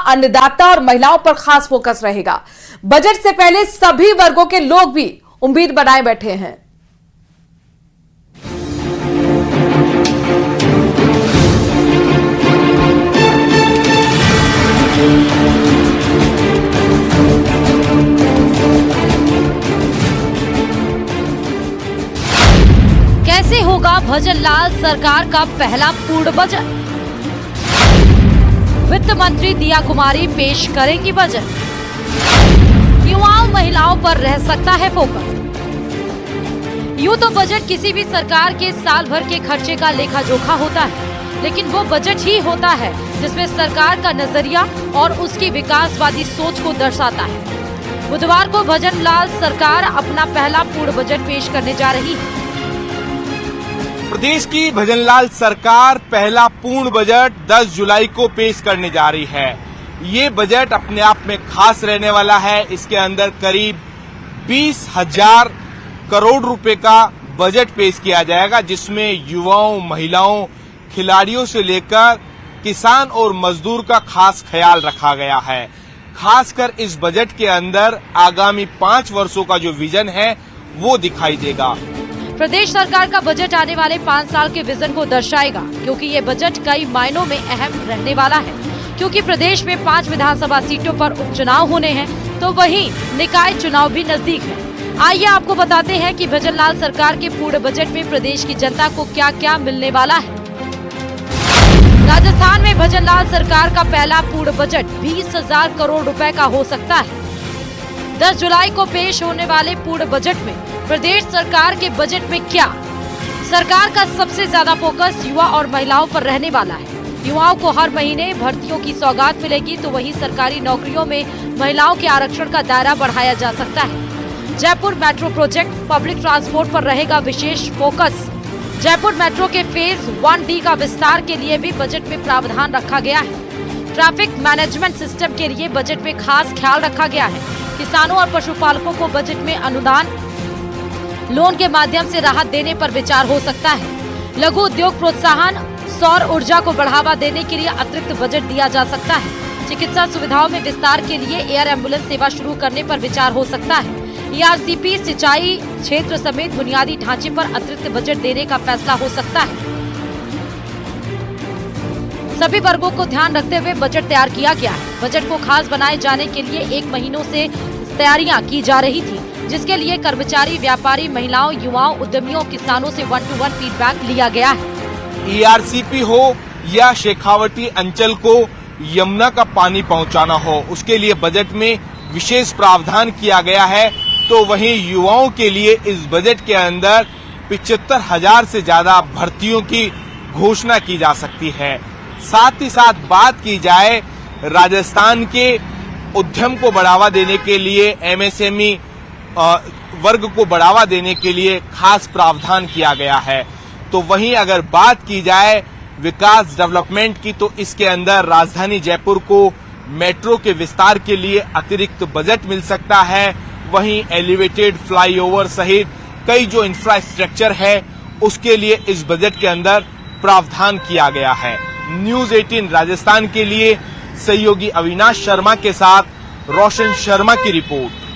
अन्नदाता और महिलाओं पर खास फोकस रहेगा। बजट से पहले सभी वर्गों के लोग भी उम्मीद बनाए बैठे हैं। कैसे होगा भजनलाल सरकार का पहला पूर्ण बजट? वित्त मंत्री दिया कुमारी पेश करेंगी बजट। युवाओं महिलाओं पर रह सकता है फोकस। यूं तो बजट किसी भी सरकार के साल भर के खर्चे का लेखा जोखा होता है, लेकिन वो बजट ही होता है जिसमें सरकार का नजरिया और उसकी विकासवादी सोच को दर्शाता है। बुधवार को भजनलाल सरकार अपना पहला पूर्ण बजट पेश करने जा रही है। प्रदेश की भजनलाल सरकार पहला पूर्ण बजट 10 जुलाई को पेश करने जा रही है। ये बजट अपने आप में खास रहने वाला है। इसके अंदर करीब 20,000 करोड़ रुपए का बजट पेश किया जाएगा, जिसमें युवाओं, महिलाओं, खिलाड़ियों से लेकर किसान और मजदूर का खास ख्याल रखा गया है। खासकर इस बजट के अंदर आगामी 5 वर्षों का जो विजन है वो दिखाई देगा। प्रदेश सरकार का बजट आने वाले 5 साल के विजन को दर्शाएगा, क्योंकि ये बजट कई मायनों में अहम रहने वाला है। क्योंकि प्रदेश में 5 विधानसभा सीटों पर उपचुनाव होने हैं, तो वहीं निकाय चुनाव भी नजदीक है। आइए आपको बताते हैं कि भजनलाल सरकार के पूर्ण बजट में प्रदेश की जनता को क्या क्या मिलने वाला है। राजस्थान में भजनलाल सरकार का पहला पूर्ण बजट 20,000 करोड़ रुपए का हो सकता है। 10 जुलाई को पेश होने वाले पूर्ण बजट में प्रदेश सरकार के बजट में क्या? सरकार का सबसे ज्यादा फोकस युवा और महिलाओं पर रहने वाला है। युवाओं को हर महीने भर्तियों की सौगात मिलेगी, तो वहीं सरकारी नौकरियों में महिलाओं के आरक्षण का दायरा बढ़ाया जा सकता है। Jaipur metro project, public transport पर रहेगा विशेष फोकस। जयपुर मेट्रो के फेज 1D का विस्तार के लिए भी बजट में प्रावधान रखा गया है। ट्रैफिक मैनेजमेंट सिस्टम के लिए बजट में खास ख्याल रखा गया है। किसानों और पशुपालकों को बजट में अनुदान, लोन के माध्यम से राहत देने पर विचार हो सकता है। लघु उद्योग प्रोत्साहन, सौर ऊर्जा को बढ़ावा देने के लिए अतिरिक्त बजट दिया जा सकता है। चिकित्सा सुविधाओं में विस्तार के लिए एयर एम्बुलेंस सेवा शुरू करने पर विचार हो सकता है। ERCP सिंचाई क्षेत्र समेत बुनियादी ढांचे पर अतिरिक्त बजट देने का फैसला हो सकता है। सभी वर्गों को ध्यान रखते हुए बजट तैयार किया गया है। बजट को खास बनाए जाने के लिए 1 महीनों से तैयारियां की जा रही थी, जिसके लिए कर्मचारी, व्यापारी, महिलाओं, युवाओं, उद्यमियों, किसानों से 1-to-1 फीडबैक लिया गया है। ERCP हो या शेखावटी अंचल को यमुना का पानी पहुंचाना हो, उसके लिए बजट में विशेष प्रावधान किया गया है। तो वहीं युवाओं के लिए इस बजट के अंदर 75,000 से ज्यादा भर्तियों की घोषणा की जा सकती है। साथ ही साथ बात की जाए राजस्थान के उद्यम को बढ़ावा देने के लिए, MSME वर्ग को बढ़ावा देने के लिए खास प्रावधान किया गया है। तो वहीं अगर बात की जाए विकास डेवलपमेंट की, तो इसके अंदर राजधानी जयपुर को मेट्रो के विस्तार के लिए अतिरिक्त बजट मिल सकता है। वहीं एलिवेटेड फ्लाईओवर सहित कई जो इंफ्रास्ट्रक्चर है उसके लिए इस बजट के अंदर प्रावधान किया गया है। न्यूज 18 राजस्थान के लिए सहयोगी अविनाश शर्मा के साथ रोशन शर्मा की रिपोर्ट।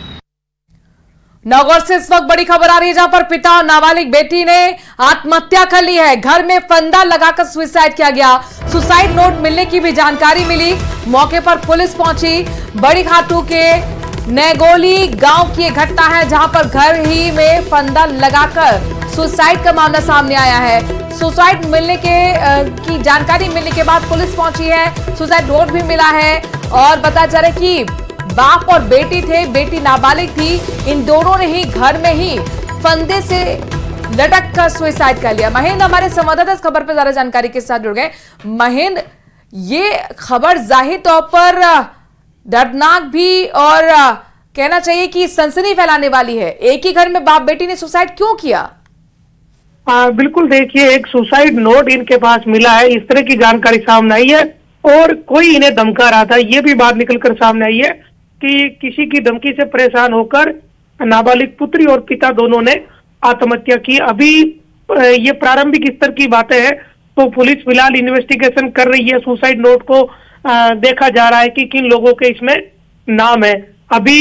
नागौर से इस वक्त बड़ी खबर आ रही है, जहां पर पिता और नाबालिग बेटी ने आत्महत्या कर ली है। घर में फंदा लगाकर सुसाइड किया गया। सुसाइड नोट मिलने की भी जानकारी मिली। मौके पर पुलिस पहुंची। बड़ी खातू के नेगोली गांव की एक घटना है, जहां पर घर ही में फंदा लगाकर सुसाइड का मामला सामने आया है। सुसाइड मिलने की जानकारी मिलने के बाद पुलिस पहुंची है। सुसाइड नोट भी मिला है और बताया जा रहा है कि बाप और बेटी थे, बेटी नाबालिग थी। इन दोनों ने ही घर में ही फंदे से लटक कर सुसाइड कर लिया। महेंद्र हमारे संवाददाता इस खबर पर ज्यादा जानकारी के साथ जुड़ गए। महेंद्र, ये खबर जाहिर तौर पर दर्दनाक भी और कहना चाहिए कि सनसनी फैलाने वाली है। एक ही घर में बाप बेटी ने सुसाइड क्यों किया? बिल्कुल, देखिए, एक सुसाइड नोट इनके पास मिला है, इस तरह की जानकारी सामने आई है और कोई इन्हें धमका रहा था। ये भी बात निकलकर सामने आई है कि किसी की धमकी से परेशान होकर नाबालिग पुत्री और पिता दोनों ने आत्महत्या की। अभी ये प्रारंभिक स्तर की बातें हैं, तो पुलिस फिलहाल इन्वेस्टिगेशन कर रही है। सुसाइड नोट को देखा जा रहा है कि किन लोगों के इसमें नाम है। अभी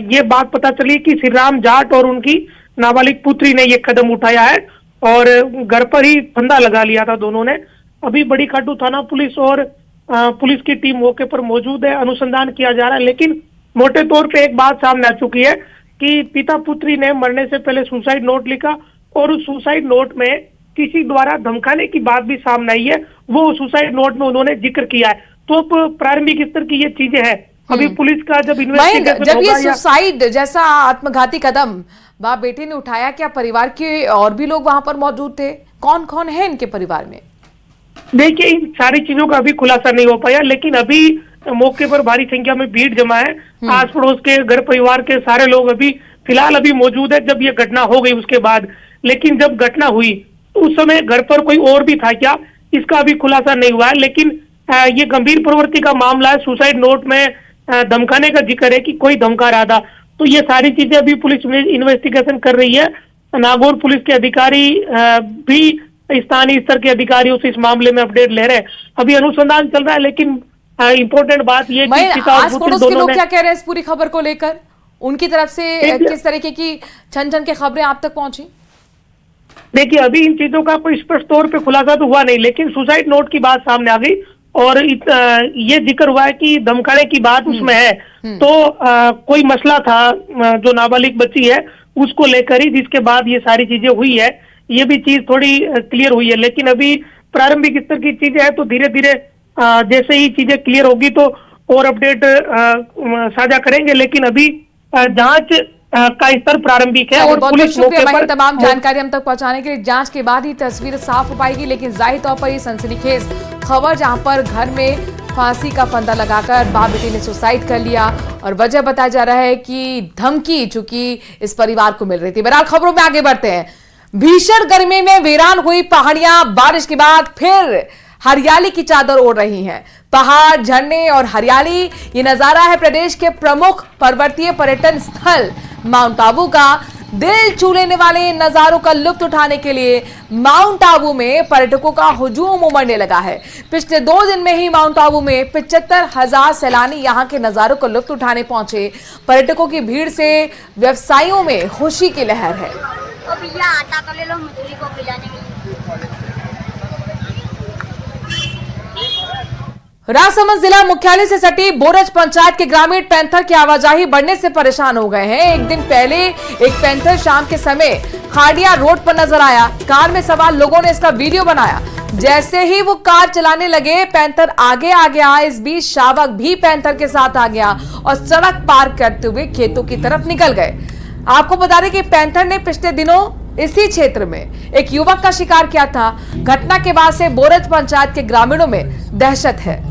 ये बात पता चली कि श्री राम जाट और उनकी नाबालिग पुत्री ने ये कदम उठाया है और घर पर ही फंदा लगा लिया था दोनों ने। अभी बड़ी खाटू थाना पुलिस और पुलिस की टीम मौके पर मौजूद है, अनुसंधान किया जा रहा है। लेकिन मोटे तौर पे एक बात सामने आ चुकी है कि पिता पुत्री ने मरने से पहले सुसाइड नोट लिखा और उस सुसाइड नोट में किसी द्वारा धमकाने की बात भी सामने आई है, वो सुसाइड नोट में उन्होंने जिक्र किया है। तो प्रारंभिक स्तर की ये चीजें हैं। अभी पुलिस का जब इन्वेस्टिगेशन जब ये सुसाइड जैसा आत्मघाती कदम बाप बेटे ने उठाया, क्या परिवार के और भी लोग वहां पर मौजूद थे? कौन कौन है इनके परिवार में? देखिए, इन सारी चीजों का अभी खुलासा नहीं हो पाया, लेकिन अभी मौके पर भारी संख्या में भीड़ जमा है। आस पड़ोस के घर परिवार के सारे लोग अभी फिलहाल अभी मौजूद है जब ये घटना हो गई उसके बाद। लेकिन जब घटना हुई उस समय घर पर कोई और भी था क्या, इसका अभी खुलासा नहीं हुआ है। लेकिन ये गंभीर प्रवृत्ति का मामला है। सुसाइड नोट में धमकाने का जिक्र है कि कोई धमका रहा था। तो ये सारी चीजें अभी पुलिस इन्वेस्टिगेशन कर रही है। नागौर पुलिस के अधिकारी भी स्थानीय स्तर के अधिकारियों से इस मामले में अपडेट ले रहे हैं। अभी अनुसंधान चल रहा है, लेकिन इम्पोर्टेंट बात यह कि आस पड़ोस के लोग क्या कह रहे हैं इस पूरी खबर को लेकर? उनकी तरफ से किस तरीके की छन छन की खबरें आप तक पहुंची? देखिए, अभी इन चीजों का कोई स्पष्ट तौर पे खुलासा तो हुआ नहीं, लेकिन सुसाइड नोट की बात सामने आ गई और ये जिक्र हुआ है कि धमकाने की बात उसमें है। तो कोई मसला था जो नाबालिग बच्ची है उसको लेकर ही, जिसके बाद ये सारी चीजें हुई है। ये भी चीज थोड़ी क्लियर हुई है, लेकिन अभी प्रारंभिक स्तर की चीजें हैं। तो धीरे धीरे जैसे ही चीजें क्लियर होगी तो और अपडेट साझा करेंगे। लेकिन अभी जांच का स्तर प्रारंभिक है और पुलिस मौके पर तमाम जानकारी हम तक पहुंचाने के लिए। जांच के बाद ही तस्वीर साफ हो पाएगी। लेकिन जाहिर तौर पर ये सनसनीखेज खबर जहां पर घर में फांसी का फंदा लगाकर बाप बेटे ने सुसाइड कर लिया और वजह बताया जा रहा है कि धमकी चूंकि इस परिवार को मिल रही थी। बहरहाल खबरों में आगे बढ़ते हैं। भीषण गर्मी में वीरान हुई पहाड़ियां बारिश के बाद फिर हरियाली की चादर ओढ़ रही हैं। पहाड़, झरने और हरियाली, ये नजारा है प्रदेश के प्रमुख पर्वतीय पर्यटन स्थल माउंट आबू का। दिल छू लेने वाले नजारों का लुत्फ उठाने के लिए माउंट आबू में पर्यटकों का हुजूम उमड़ने लगा है। पिछले 2 दिन में ही माउंट आबू में 75,000 सैलानी यहां के नजारों का लुत्फ उठाने पहुंचे। पर्यटकों की भीड़ से व्यवसायियों में खुशी की लहर है। आटा तो ले लो मछली को खिलाने के लिए। राजसमंद जिला मुख्यालय से सटी बोरज पंचायत के ग्रामीण पैंथर की आवाजाही बढ़ने से परेशान हो गए हैं। एक दिन पहले एक पैंथर शाम के समय खाड़िया रोड पर नजर आया। कार में सवार लोगों ने इसका वीडियो बनाया। जैसे ही वो कार चलाने लगे, पैंथर आगे आ गया। इस बीच शावक भी पैंथर के साथ आ गया और सड़क पार करते हुए खेतों की तरफ निकल गए। आपको बता दें कि पैंथर ने पिछले दिनों इसी क्षेत्र में एक युवक का शिकार किया था। घटना के बाद से बोरज पंचायत के ग्रामीणों में दहशत है।